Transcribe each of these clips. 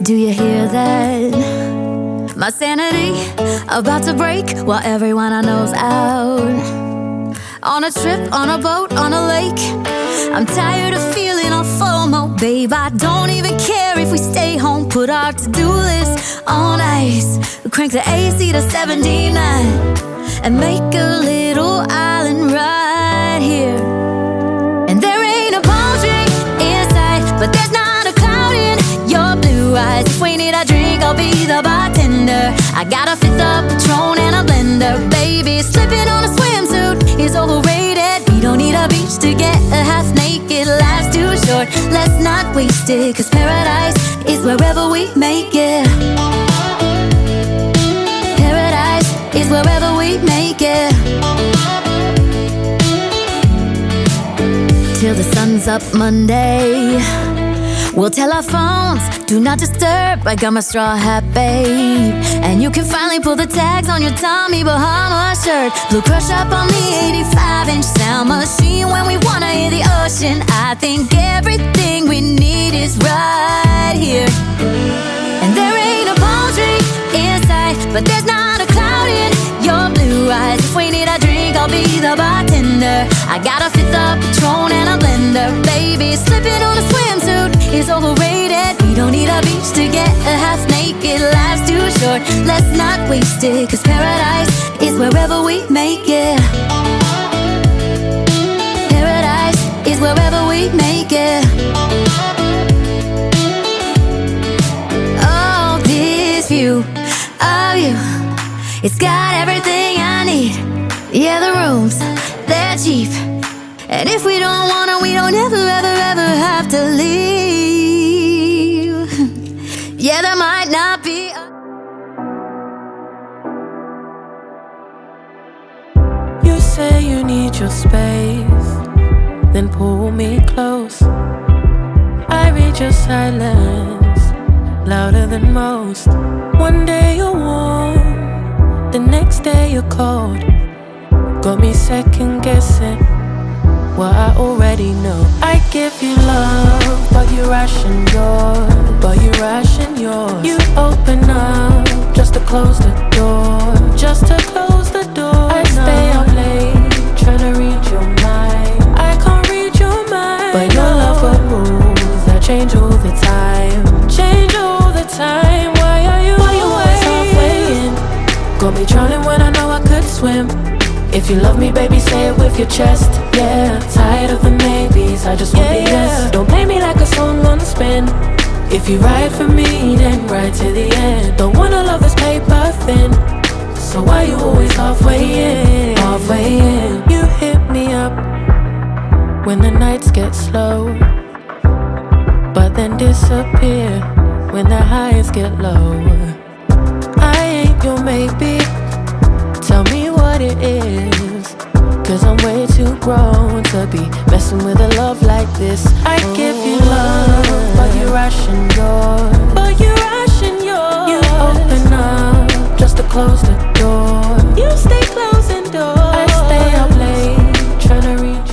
Do you hear that? My sanity about to break while everyone I know's out. On a trip, on a boat, on a lake. I'm tired of feeling all FOMO, babe. I don't even care if we stay home. Put our to-do list on ice. Crank the AC to 79 and make a little island right here. And there ain't a palm tree in sight, but there's not a cloud in your blue eyes. If we need a drink, I'll be the bartender. I got a fifth of Patron and a blender. Baby, slipping on a swimsuit is overrated. We don't need a beach to get a half naked. Life's too short, let's not waste it. Cause paradise is wherever we make it. Paradise is wherever we make it. Till the sun's up Monday, we'll tell our phones, do not disturb. I got my straw hat, babe. And you can finally pull the tags on your Tommy Bahama shirt. Blue crush up on the 85-inch sound machine when we wanna hear the ocean. I think everything we need is right here. And there ain't a palm tree in sight, but there's not a cloud in your blue eyes. If we need a drink, I'll be the bartender. I got a fifth of Patron and a blender. Baby, slipping on a swimsuit is overrated. We don't need a beach to get a half naked. Life's too short, let's not waste it. Cause paradise is wherever we make it. Paradise is wherever we make it. Oh, this view of you, it's got everything I need. Yeah, the rooms, they're cheap. And if we don't wanna, we don't ever, ever, ever have to leave. Yeah, there might not be You say you need your space, then pull me close. I read your silence, louder than most. One day you're warm, the next day you're cold. Got me second guessing what I already know. I give you love, but you ration yours. You open up just to close the door. I stay up late, tryna read your mind. I can't read your mind, but your love got rules that change all the time. Why are you always halfway in? Got me drowning when I know I could swim. If you love me, baby, say it with your chest. Yeah, tired of the maybes, I just want the yes. Don't play me like a song on spin. If you ride for me, then ride to the end. Don't wanna love this paper thin. So why you always halfway in? You hit me up when the nights get slow, but then disappear when the highs get low. I ain't your maybe, tell me what it is. Cause I'm way too grown to be messing with a love like this. I give you love, but you ration yours. You open up just to close the door. You stay closing doors. I stay up late, tryna read you.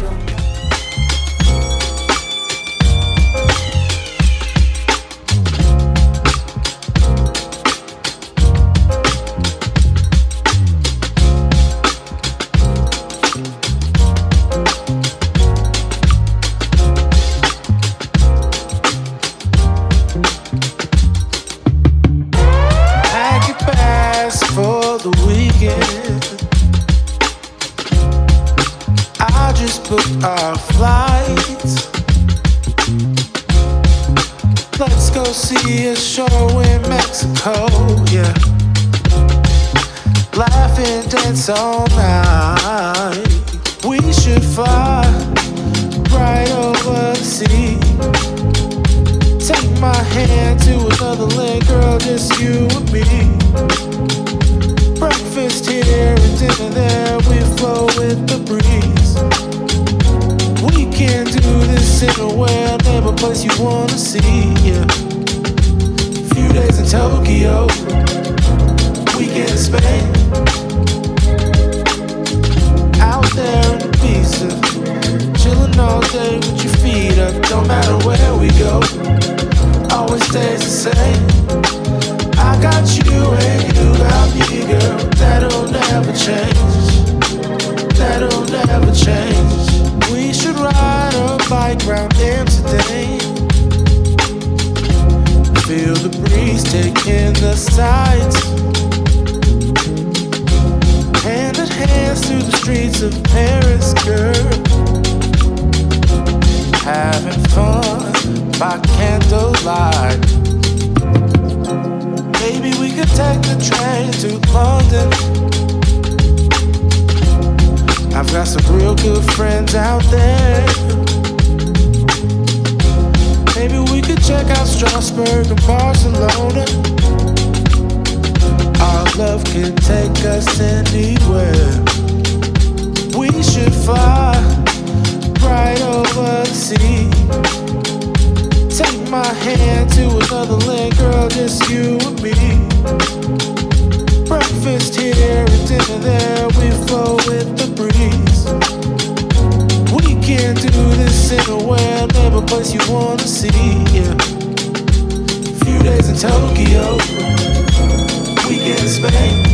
Booked our flights. Let's go see a show in Mexico, yeah. Laugh and dance all night. We should fly right over the sea. Take my hand to another land, girl, just you and me. Breakfast here and dinner there, we flow with the breeze. We can do this anywhere, never place you wanna see, yeah. Few days in Tokyo, weekend in Spain. Out there in Ibiza, chillin' all day with your feet up. Don't matter where we go, always stays the same. sights. Hand in hands through the streets of Paris, girl. Having fun by candlelight. Maybe we could take the train to London. I've got some real good friends out there. Maybe we could check out Strasbourg and Barcelona. Our love can take us anywhere. We should fly right over the sea. Take my hand to another land, girl, just you and me. Breakfast here and dinner there, we flow with the breeze. We can do this anywhere, never place you wanna see, yeah. Few days in Tokyo, weekend in Spain.